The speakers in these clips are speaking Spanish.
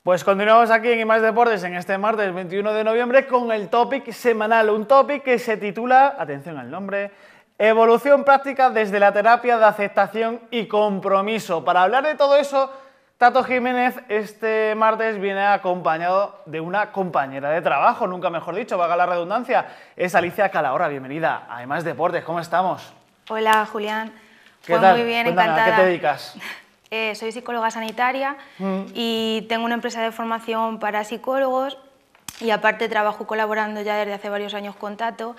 Pues continuamos aquí en IMás Deportes en este martes 21 de noviembre con el topic semanal, un topic que se titula, atención al nombre, Evolución práctica desde la terapia de aceptación y compromiso. Para hablar de todo eso, Tato Jiménez este martes viene acompañado de una compañera de trabajo, nunca mejor dicho, valga la redundancia, es Alicia Calahorra. Bienvenida a IMás Deportes, ¿cómo estamos? Hola, Julián. ¿Qué Pues tal? muy bien, Cuéntame, encantada. ¿a qué te dedicas? Soy psicóloga sanitaria y tengo una empresa de formación para psicólogos y aparte trabajo colaborando ya desde hace varios años con Tato,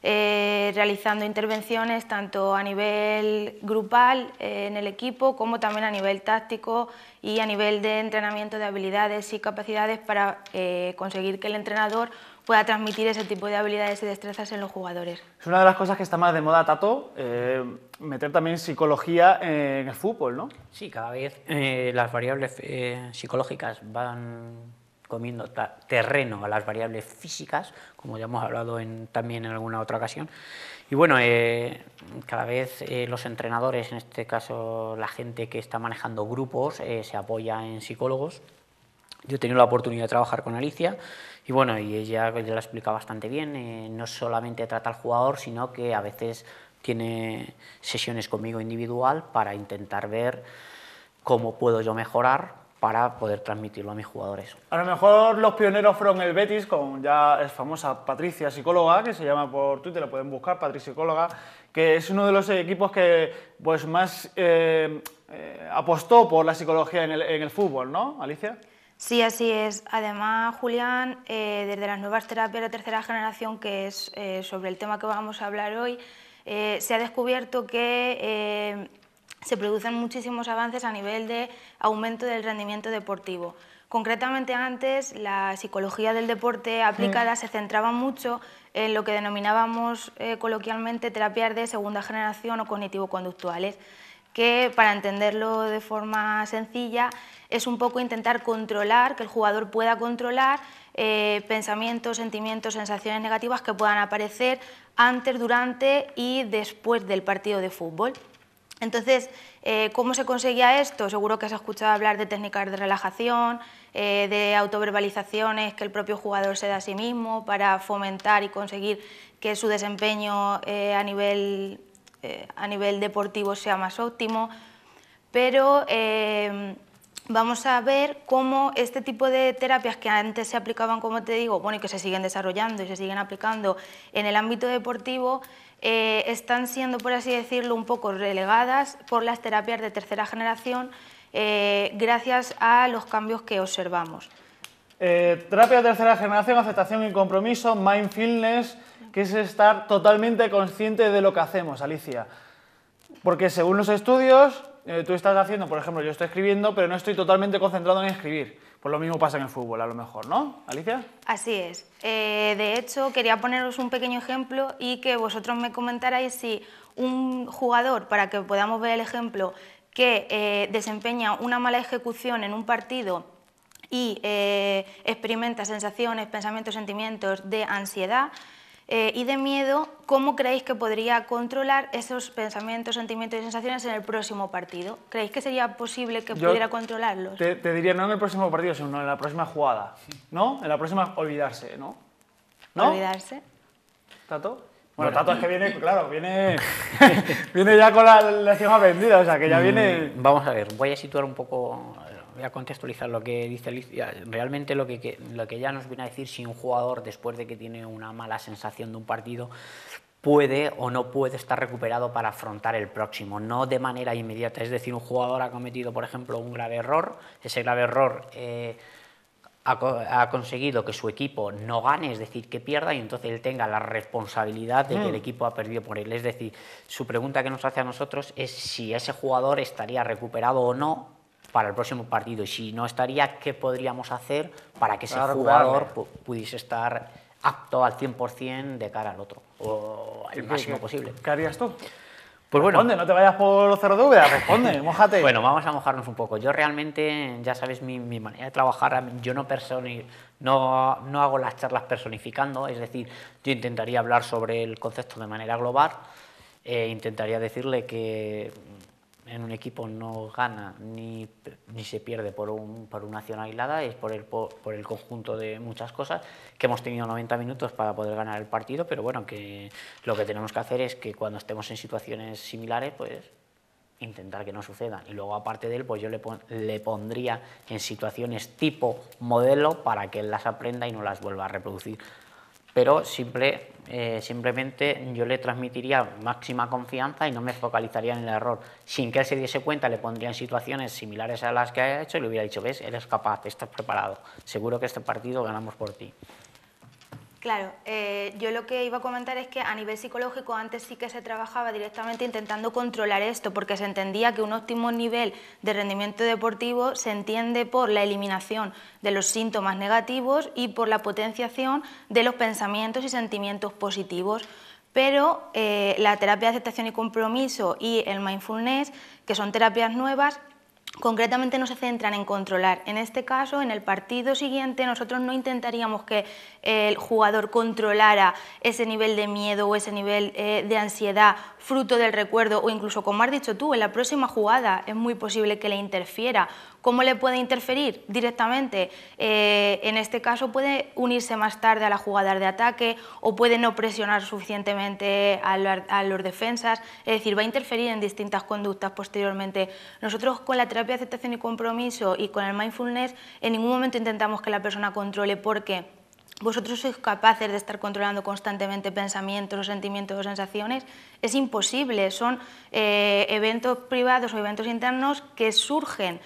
realizando intervenciones tanto a nivel grupal en el equipo como también a nivel táctico y a nivel de entrenamiento de habilidades y capacidades para conseguir que el entrenador pueda transmitir ese tipo de habilidades y destrezas en los jugadores. Es una de las cosas que está más de moda, Tato, meter también psicología en el fútbol, ¿no? Sí, cada vez las variables psicológicas van comiendo terreno a las variables físicas, como ya hemos hablado también en alguna otra ocasión. Y bueno, cada vez los entrenadores, en este caso la gente que está manejando grupos, se apoya en psicólogos. Yo he tenido la oportunidad de trabajar con Alicia y bueno, y ella lo explica bastante bien, no solamente trata al jugador, sino que a veces tiene sesiones conmigo individual para intentar ver cómo puedo yo mejorar para poder transmitirlo a mis jugadores. A lo mejor los pioneros fueron el Betis, con ya es famosa Patricia Psicóloga, que se llama por Twitter, lo pueden buscar, Patricia Psicóloga, que es uno de los equipos que pues, más apostó por la psicología en el fútbol, ¿no, Alicia? Sí, así es. Además, Julián, desde las nuevas terapias de tercera generación, que es sobre el tema que vamos a hablar hoy, se ha descubierto que se producen muchísimos avances a nivel de aumento del rendimiento deportivo. Concretamente antes, la psicología del deporte aplicada se centraba mucho en lo que denominábamos coloquialmente terapias de segunda generación o cognitivo-conductuales, que para entenderlo de forma sencilla es un poco intentar controlar, que el jugador pueda controlar pensamientos, sentimientos, sensaciones negativas que puedan aparecer antes, durante y después del partido de fútbol. Entonces, ¿cómo se conseguía esto? Seguro que has escuchado hablar de técnicas de relajación, de autoverbalizaciones que el propio jugador se da a sí mismo para fomentar y conseguir que su desempeño a nivel deportivo sea más óptimo, pero vamos a ver cómo este tipo de terapias que antes se aplicaban, como te digo, bueno, y que se siguen desarrollando y se siguen aplicando en el ámbito deportivo, están siendo, por así decirlo, un poco relegadas por las terapias de tercera generación gracias a los cambios que observamos. Terapia de tercera generación, aceptación y compromiso, mindfulness, que es estar totalmente consciente de lo que hacemos, Alicia. Porque según los estudios, tú estás haciendo, por ejemplo, yo estoy escribiendo, pero no estoy totalmente concentrado en escribir. Pues lo mismo pasa en el fútbol, a lo mejor, ¿no, Alicia? Así es. De hecho, quería poneros un pequeño ejemplo y que vosotros me comentarais si un jugador, para que podamos ver el ejemplo, que desempeña una mala ejecución en un partido y experimenta sensaciones, pensamientos, sentimientos de ansiedad y de miedo, ¿cómo creéis que podría controlar esos pensamientos, sentimientos y sensaciones en el próximo partido? ¿Creéis que sería posible que pudiera controlarlos? Te diría, no en el próximo partido, sino en la próxima jugada, ¿no? En la próxima, olvidarse, ¿no? ¿No? ¿Olvidarse? ¿Tato? Bueno, Tato es que viene, claro, viene ya con la lección aprendida, o sea, que ya viene... Vamos a ver, voy a situar un poco, voy a contextualizar lo que dice Alicia. Realmente lo que ella nos viene a decir, si un jugador, después de que tiene una mala sensación de un partido, puede o no puede estar recuperado para afrontar el próximo, no de manera inmediata. Es decir, un jugador ha cometido, por ejemplo, un grave error, ese grave error ha conseguido que su equipo no gane, es decir, que pierda, y entonces él tenga la responsabilidad de que el equipo ha perdido por él. Es decir, su pregunta que nos hace a nosotros es si ese jugador estaría recuperado o no para el próximo partido, y si no estaría, ¿qué podríamos hacer para que ese jugador pudiese estar apto al 100% de cara al otro, o el máximo posible? ¿Qué harías tú? Pues bueno, responde, no te vayas por cero dudas, responde, mójate. Bueno, vamos a mojarnos un poco. Yo realmente, ya sabes, mi manera de trabajar, yo no hago las charlas personificando, es decir, yo intentaría hablar sobre el concepto de manera global, intentaría decirle que en un equipo no gana ni se pierde por una acción aislada, es por el conjunto de muchas cosas, que hemos tenido 90 minutos para poder ganar el partido, pero bueno, que lo que tenemos que hacer es que cuando estemos en situaciones similares, pues intentar que no sucedan. Y luego, aparte de él, pues yo le pondría en situaciones tipo modelo para que él las aprenda y no las vuelva a reproducir. Pero simplemente yo le transmitiría máxima confianza y no me focalizaría en el error. Sin que él se diese cuenta, le pondría en situaciones similares a las que ha hecho y le hubiera dicho: ves, eres capaz, estás preparado, seguro que este partido ganamos por ti. Claro, yo lo que iba a comentar es que a nivel psicológico antes sí que se trabajaba directamente intentando controlar esto, porque se entendía que un óptimo nivel de rendimiento deportivo se entiende por la eliminación de los síntomas negativos y por la potenciación de los pensamientos y sentimientos positivos. Pero la terapia de aceptación y compromiso y el mindfulness, que son terapias nuevas, concretamente no se centran en controlar. En este caso, en el partido siguiente, nosotros no intentaríamos que el jugador controlara ese nivel de miedo o ese nivel de ansiedad fruto del recuerdo, o incluso, como has dicho tú, en la próxima jugada es muy posible que le interfiera. ¿Cómo le puede interferir? Directamente. En este caso puede unirse más tarde a las jugadas de ataque o puede no presionar suficientemente a los defensas, es decir, va a interferir en distintas conductas posteriormente. Nosotros con la terapia de aceptación y compromiso y con el mindfulness en ningún momento intentamos que la persona controle, porque vosotros sois capaces de estar controlando constantemente pensamientos o sentimientos o sensaciones. Es imposible, son eventos privados o eventos internos que surgen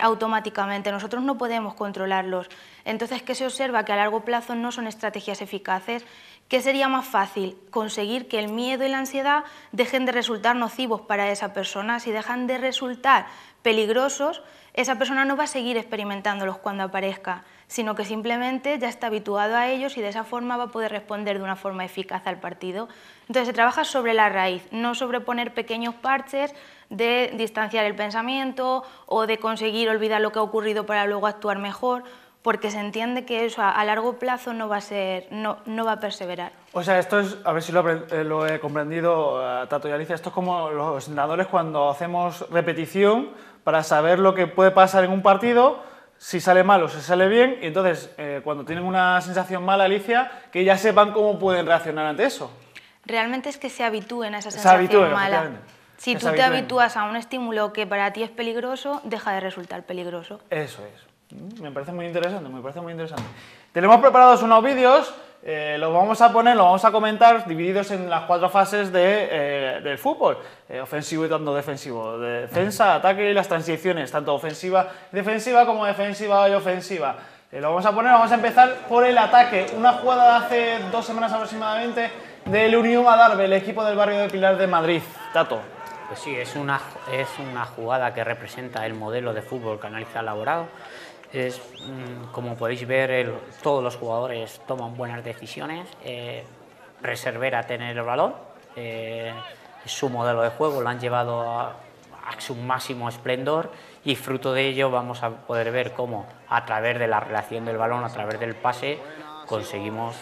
automáticamente, nosotros no podemos controlarlos. Entonces, ¿qué se observa? Que a largo plazo no son estrategias eficaces. ¿Qué sería más fácil? Conseguir que el miedo y la ansiedad dejen de resultar nocivos para esa persona. Si dejan de resultar peligrosos, esa persona no va a seguir experimentándolos cuando aparezca, sino que simplemente ya está habituado a ellos y de esa forma va a poder responder de una forma eficaz al partido. Entonces se trabaja sobre la raíz, no sobre poner pequeños parches de distanciar el pensamiento o de conseguir olvidar lo que ha ocurrido para luego actuar mejor, porque se entiende que eso a largo plazo no va a perseverar. O sea, esto es, a ver si lo he comprendido, Tato y Alicia, esto es como los entrenadores cuando hacemos repetición para saber lo que puede pasar en un partido, si sale mal o si sale bien, y entonces cuando tienen una sensación mala, Alicia, que ya sepan cómo pueden reaccionar ante eso. Realmente es que se habitúen a esa sensación mala. Si tú te habitúas a un estímulo que para ti es peligroso, deja de resultar peligroso. Eso es. Me parece muy interesante, me parece muy interesante. Tenemos preparados unos vídeos, los vamos a poner, los vamos a comentar, divididos en las 4 fases del fútbol. Ofensivo y tanto defensivo. De defensa, ataque y las transiciones, tanto ofensiva y defensiva como defensiva y ofensiva. Lo vamos a poner, vamos a empezar por el ataque. Una jugada de hace 2 semanas aproximadamente del Unión Adarve, el equipo del barrio de Pilar de Madrid. Tato. Pues sí, es una jugada que representa el modelo de fútbol que Analiza ha elaborado. Como podéis ver, todos los jugadores toman buenas decisiones, persevera a tener el balón, es su modelo de juego, lo han llevado a su máximo esplendor y fruto de ello vamos a poder ver cómo a través de la relación del balón, a través del pase, conseguimos,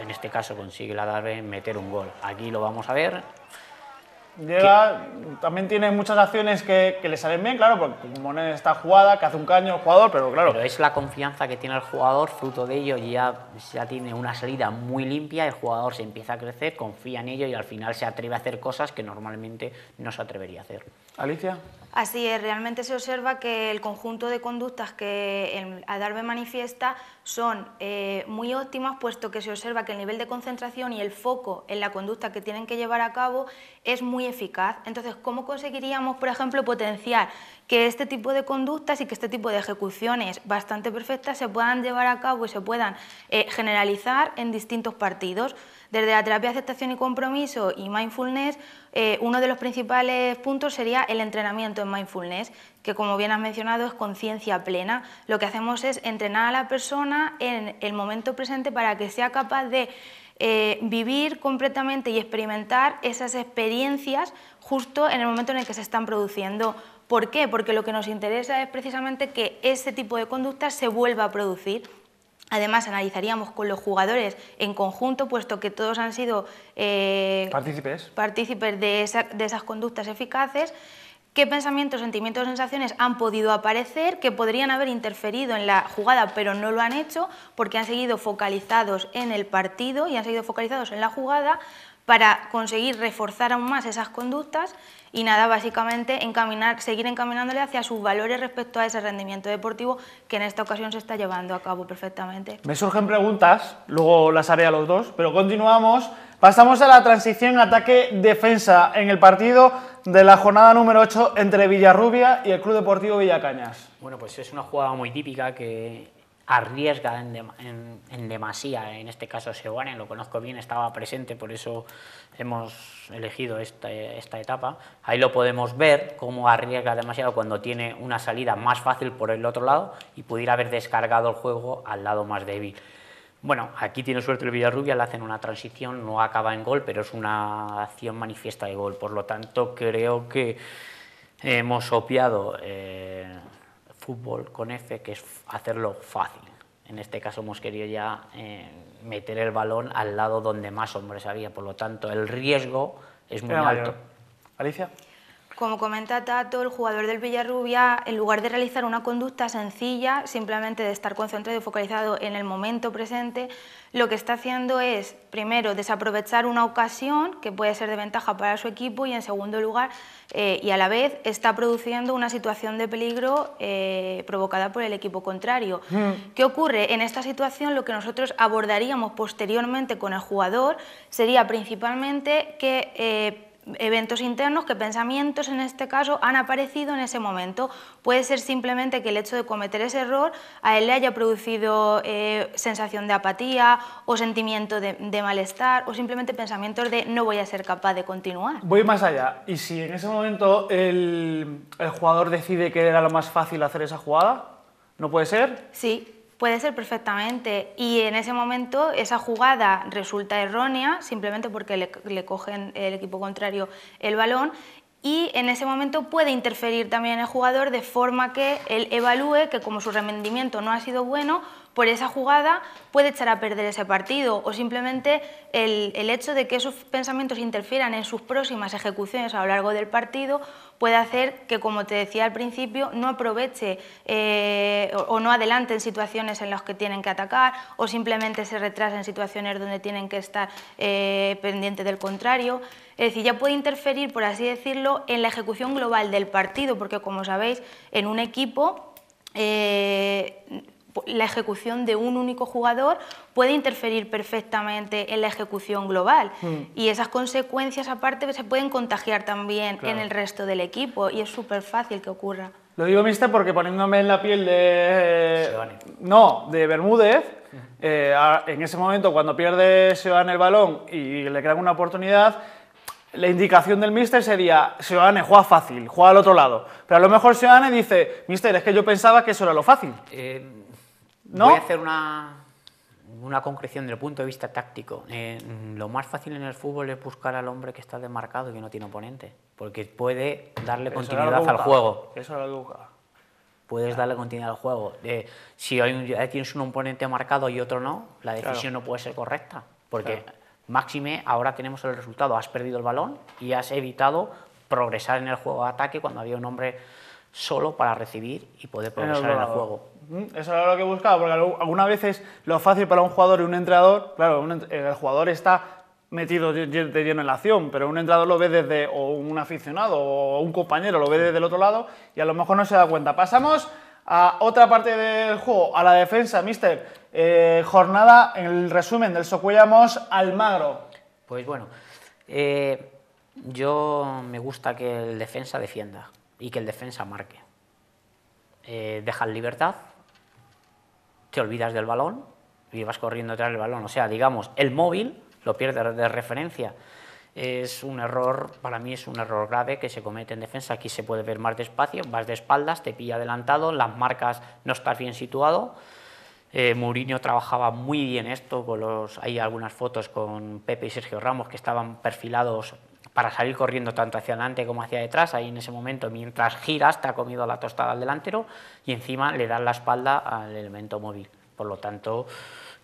en este caso consigue la Adarve meter un gol. Aquí lo vamos a ver. También tiene muchas acciones que le salen bien, claro, porque como en esta jugada, que hace un caño el jugador, pero claro. Pero es la confianza que tiene el jugador, fruto de ello ya tiene una salida muy limpia, el jugador se empieza a crecer, confía en ello y al final se atreve a hacer cosas que normalmente no se atrevería a hacer. Alicia. Así es, realmente se observa que el conjunto de conductas que el Adarve manifiesta son muy óptimas, puesto que se observa que el nivel de concentración y el foco en la conducta que tienen que llevar a cabo es muy eficaz. Entonces, ¿cómo conseguiríamos, por ejemplo, potenciar que este tipo de conductas y que este tipo de ejecuciones bastante perfectas se puedan llevar a cabo y se puedan generalizar en distintos partidos? Desde la terapia de aceptación y compromiso y mindfulness, uno de los principales puntos sería el entrenamiento en mindfulness, que como bien has mencionado es conciencia plena. Lo que hacemos es entrenar a la persona en el momento presente para que sea capaz de vivir completamente y experimentar esas experiencias justo en el momento en el que se están produciendo. ¿Por qué? Porque lo que nos interesa es precisamente que ese tipo de conductas se vuelva a producir. Además, analizaríamos con los jugadores en conjunto, puesto que todos han sido partícipes de esas conductas eficaces, qué pensamientos, sentimientos, sensaciones han podido aparecer, que podrían haber interferido en la jugada, pero no lo han hecho porque han seguido focalizados en el partido y han seguido focalizados en la jugada para conseguir reforzar aún más esas conductas y nada, básicamente seguir encaminándole hacia sus valores respecto a ese rendimiento deportivo que en esta ocasión se está llevando a cabo perfectamente. Me surgen preguntas, luego las haré a los dos, pero continuamos. Pasamos a la transición ataque-defensa en el partido de la jornada número 8 entre Villarrubia y el Club Deportivo Villacañas. Bueno, pues es una jugada muy típica que arriesga en demasía, en este caso Seoane, lo conozco bien, estaba presente, por eso hemos elegido esta etapa. Ahí lo podemos ver, cómo arriesga demasiado cuando tiene una salida más fácil por el otro lado y pudiera haber descargado el juego al lado más débil. Bueno, aquí tiene suerte el Villarrubia, le hacen una transición, no acaba en gol, pero es una acción manifiesta de gol, por lo tanto creo que hemos obviado fútbol con F, que es hacerlo fácil. En este caso hemos querido ya meter el balón al lado donde más hombres había, por lo tanto el riesgo es muy alto. Alicia. Como comenta Tato, el jugador del Villarrubia, en lugar de realizar una conducta sencilla, simplemente de estar concentrado y focalizado en el momento presente, lo que está haciendo es, primero, desaprovechar una ocasión que puede ser de ventaja para su equipo y, en segundo lugar, y a la vez, está produciendo una situación de peligro provocada por el equipo contrario. ¿Qué ocurre? En esta situación, lo que nosotros abordaríamos posteriormente con el jugador sería principalmente que eventos internos, que pensamientos en este caso han aparecido en ese momento. Puede ser simplemente que el hecho de cometer ese error a él le haya producido sensación de apatía o sentimiento de malestar o simplemente pensamientos de no voy a ser capaz de continuar. Voy más allá. ¿Y si en ese momento el jugador decide que era lo más fácil hacer esa jugada? ¿No puede ser? Sí. Puede ser perfectamente, y en ese momento esa jugada resulta errónea simplemente porque le cogen el equipo contrario el balón, y en ese momento puede interferir también el jugador de forma que él evalúe que como su rendimiento no ha sido bueno, por esa jugada puede echar a perder ese partido, o simplemente el hecho de que esos pensamientos interfieran en sus próximas ejecuciones a lo largo del partido puede hacer que, como te decía al principio, no aproveche o no adelante en situaciones en las que tienen que atacar, o simplemente se retrase en situaciones donde tienen que estar pendiente del contrario. Es decir, ya puede interferir, por así decirlo, en la ejecución global del partido, porque, como sabéis, en un equipo la ejecución de un único jugador puede interferir perfectamente en la ejecución global, y esas consecuencias aparte se pueden contagiar también en el resto del equipo, y es súper fácil que ocurra. Lo digo, mister, porque poniéndome en la piel de Bermúdez, en ese momento cuando pierde Seoane el balón y le crean una oportunidad, la indicación del míster sería: Seoane, juega fácil, juega al otro lado. Pero a lo mejor Seoane dice: míster, es que yo pensaba que eso era lo fácil. ¿No? Voy a hacer una concreción desde el punto de vista táctico. Lo más fácil en el fútbol es buscar al hombre que está demarcado y que no tiene oponente, porque puede darle continuidad al juego. Eso era lo que buscaba. Puedes darle continuidad al juego. Si tienes un oponente marcado y otro no, la decisión no puede ser correcta, porque máxime ahora tenemos el resultado: has perdido el balón y has evitado progresar en el juego de ataque cuando había un hombre solo para recibir y poder progresar en el juego. Eso era lo que buscaba, porque algunas veces lo fácil para un jugador y un entrenador, claro, el jugador está metido de lleno en la acción, pero un entrenador lo ve desde, o un aficionado o un compañero lo ve desde el otro lado y a lo mejor no se da cuenta. Pasamos a otra parte del juego, a la defensa, míster. Jornada, en el resumen del Socuellamos Almagro. Pues bueno, yo me gusta que el defensa defienda y que el defensa marque. Dejas libertad, te olvidas del balón y vas corriendo tras el balón. O sea, digamos, el móvil lo pierdes de referencia. Es un error, para mí es un error grave que se comete en defensa. Aquí se puede ver más despacio, vas de espaldas, te pilla adelantado, las marcas no estás bien situado. Mourinho trabajaba muy bien esto, hay algunas fotos con Pepe y Sergio Ramos que estaban perfilados para salir corriendo tanto hacia adelante como hacia detrás. Ahí en ese momento, mientras giras, te ha comido la tostada al delantero y encima le das la espalda al elemento móvil. Por lo tanto,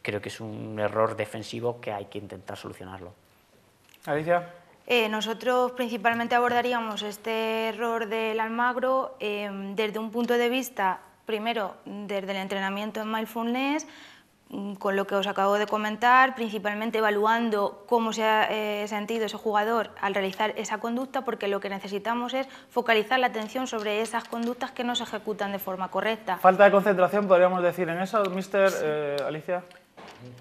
creo que es un error defensivo que hay que intentar solucionarlo. Alicia. Nosotros principalmente abordaríamos este error del Almagro desde un punto de vista, primero, desde el entrenamiento en mindfulness, con lo que os acabo de comentar, principalmente evaluando cómo se ha sentido ese jugador al realizar esa conducta, porque lo que necesitamos es focalizar la atención sobre esas conductas que no se ejecutan de forma correcta. ¿Falta de concentración podríamos decir en eso, mister Alicia?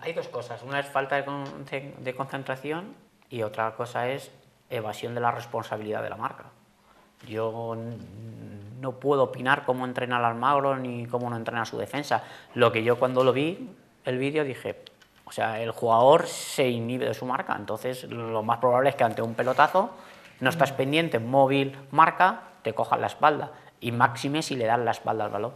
Hay dos cosas, una es falta de concentración y otra cosa es evasión de la responsabilidad de la marca. Yo no puedo opinar cómo entrena el Almagro ni cómo no entrena su defensa. Lo que yo cuando lo vi, el vídeo, dije, o sea, el jugador se inhibe de su marca, entonces lo más probable es que ante un pelotazo no estás pendiente, móvil, marca, te cojas la espalda y máxime si le das la espalda al balón.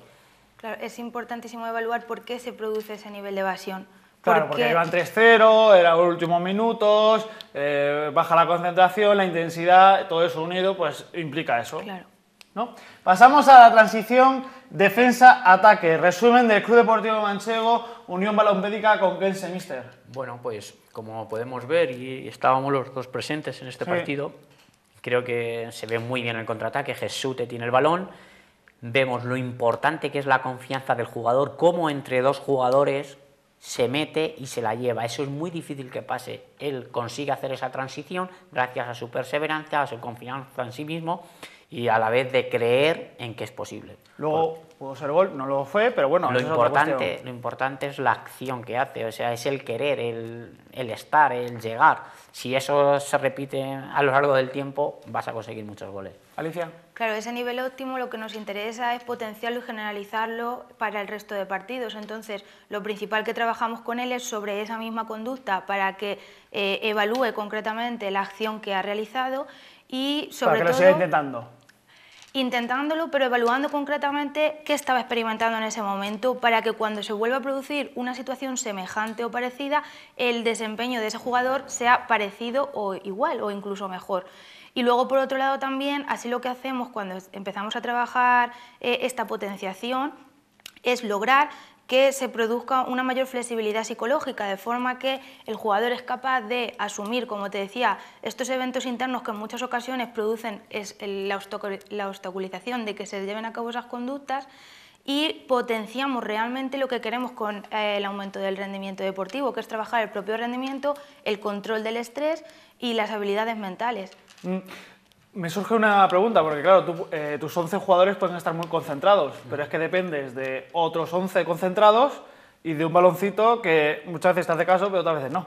Claro, es importantísimo evaluar por qué se produce ese nivel de evasión. Claro, porque iban 3-0, eran los últimos minutos, baja la concentración, la intensidad, todo eso unido, pues implica eso. Claro. ¿No? Pasamos a la transición defensa-ataque. Resumen del Club Deportivo Manchego, Unión Balompédica Conquense, mister. Bueno, pues como podemos ver, y estábamos los dos presentes en este partido, creo que se ve muy bien el contraataque. Jesute tiene el balón, vemos lo importante que es la confianza del jugador, cómo entre dos jugadores se mete y se la lleva. Eso es muy difícil que pase. Él consigue hacer esa transición gracias a su perseverancia, a su confianza en sí mismo y a la vez de creer en que es posible. Luego pudo ser gol, no lo fue, pero bueno, lo importante es la acción que hace, o sea, es el querer, el estar, el llegar. Si eso se repite a lo largo del tiempo, vas a conseguir muchos goles. Alicia. Claro, ese nivel óptimo lo que nos interesa es potenciarlo y generalizarlo para el resto de partidos. Entonces, lo principal que trabajamos con él es sobre esa misma conducta para que evalúe concretamente la acción que ha realizado y sobre todo... Para que lo siga intentando. Intentándolo, pero evaluando concretamente qué estaba experimentando en ese momento para que cuando se vuelva a producir una situación semejante o parecida, el desempeño de ese jugador sea parecido o igual o incluso mejor. Y luego, por otro lado, también, así lo que hacemos cuando empezamos a trabajar esta potenciación es lograr que se produzca una mayor flexibilidad psicológica, de forma que el jugador es capaz de asumir, como te decía, estos eventos internos que en muchas ocasiones producen la obstaculización de que se lleven a cabo esas conductas, y potenciamos realmente lo que queremos con el aumento del rendimiento deportivo, que es trabajar el propio rendimiento, el control del estrés y las habilidades mentales. Me surge una pregunta, porque claro, tus 11 jugadores pueden estar muy concentrados, pero es que dependes de otros 11 concentrados y de un baloncito que muchas veces te hace caso, pero otras veces no.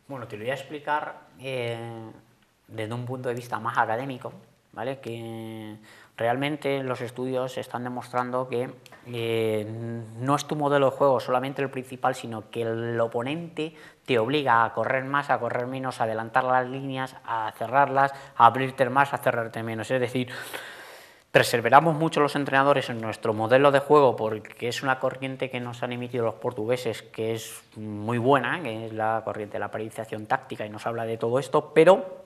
Bueno, te lo voy a explicar desde un punto de vista más académico, ¿vale? Que realmente los estudios están demostrando que no es tu modelo de juego solamente el principal, sino que el oponente te obliga a correr más, a correr menos, a adelantar las líneas, a cerrarlas, a abrirte más, a cerrarte menos. Es decir, perseveramos mucho los entrenadores en nuestro modelo de juego porque es una corriente que nos han emitido los portugueses que es muy buena, que es la corriente de la periodización táctica y nos habla de todo esto, pero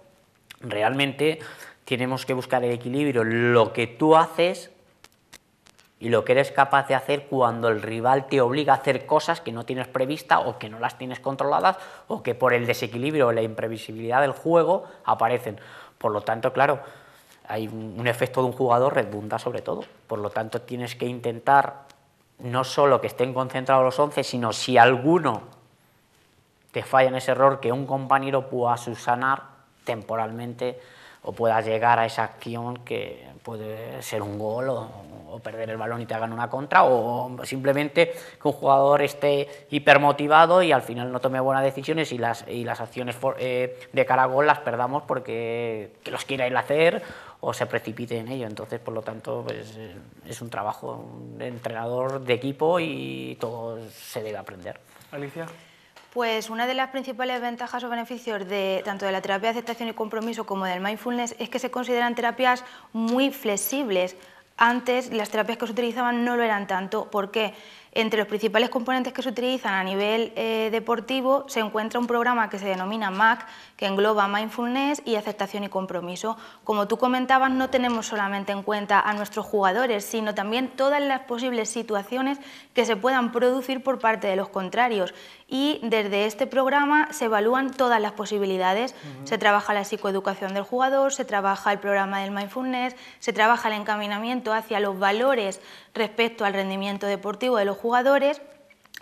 realmente tenemos que buscar el equilibrio, lo que tú haces y lo que eres capaz de hacer cuando el rival te obliga a hacer cosas que no tienes prevista o que no las tienes controladas o que por el desequilibrio o la imprevisibilidad del juego aparecen. Por lo tanto, claro, hay un efecto de un jugador redunda sobre todo. Por lo tanto, tienes que intentar no solo que estén concentrados los 11, sino si alguno te falla en ese error, que un compañero pueda subsanar temporalmente o pueda llegar a esa acción que puede ser un gol o perder el balón y te hagan una contra, o simplemente que un jugador esté hipermotivado y al final no tome buenas decisiones y las acciones de cara a gol las perdamos porque que los quiera ir a hacer o se precipite en ello. Entonces, por lo tanto, pues, es un trabajo de entrenador de equipo y todo se debe aprender. Alicia. Pues una de las principales ventajas o beneficios de tanto de la terapia de aceptación y compromiso como del mindfulness es que se consideran terapias muy flexibles. Antes las terapias que se utilizaban no lo eran tanto. ¿Por qué? Entre los principales componentes que se utilizan a nivel deportivo se encuentra un programa que se denomina MAC, que engloba Mindfulness y aceptación y compromiso. Como tú comentabas, no tenemos solamente en cuenta a nuestros jugadores, sino también todas las posibles situaciones que se puedan producir por parte de los contrarios. Y desde este programa se evalúan todas las posibilidades. Se trabaja la psicoeducación del jugador, se trabaja el programa del mindfulness, se trabaja el encaminamiento hacia los valores respecto al rendimiento deportivo de los jugadores,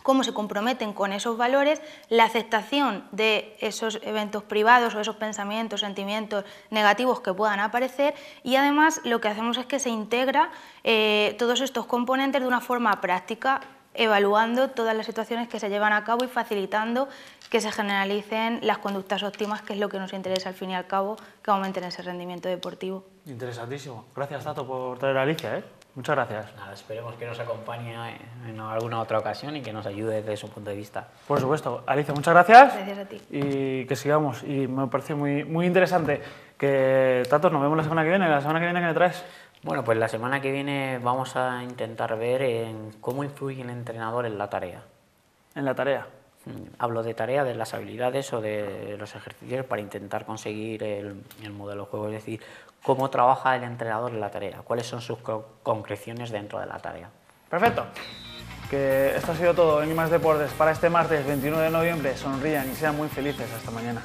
cómo se comprometen con esos valores, la aceptación de esos eventos privados o esos pensamientos, sentimientos negativos que puedan aparecer, y además lo que hacemos es que se integra todos estos componentes de una forma práctica, evaluando todas las situaciones que se llevan a cabo y facilitando que se generalicen las conductas óptimas, que es lo que nos interesa al fin y al cabo, que aumenten ese rendimiento deportivo. Interesantísimo. Gracias, Tato, por traer a Alicia, ¿eh? Muchas gracias. Nada, esperemos que nos acompañe en alguna otra ocasión y que nos ayude desde su punto de vista. Por supuesto. Alicia, muchas gracias. Gracias a ti. Y que sigamos. Y me parece muy interesante. Que, Tato, nos vemos la semana que viene. ¿La semana que viene qué me traes? Bueno, pues la semana que viene vamos a intentar ver en cómo influye el entrenador en la tarea. En la tarea. Hablo de tarea, de las habilidades o de los ejercicios para intentar conseguir el modelo de juego, es decir, cómo trabaja el entrenador en la tarea, cuáles son sus concreciones dentro de la tarea. Perfecto. Que esto ha sido todo en IMAX Deportes para este martes 21 de noviembre. Sonrían y sean muy felices. Hasta mañana.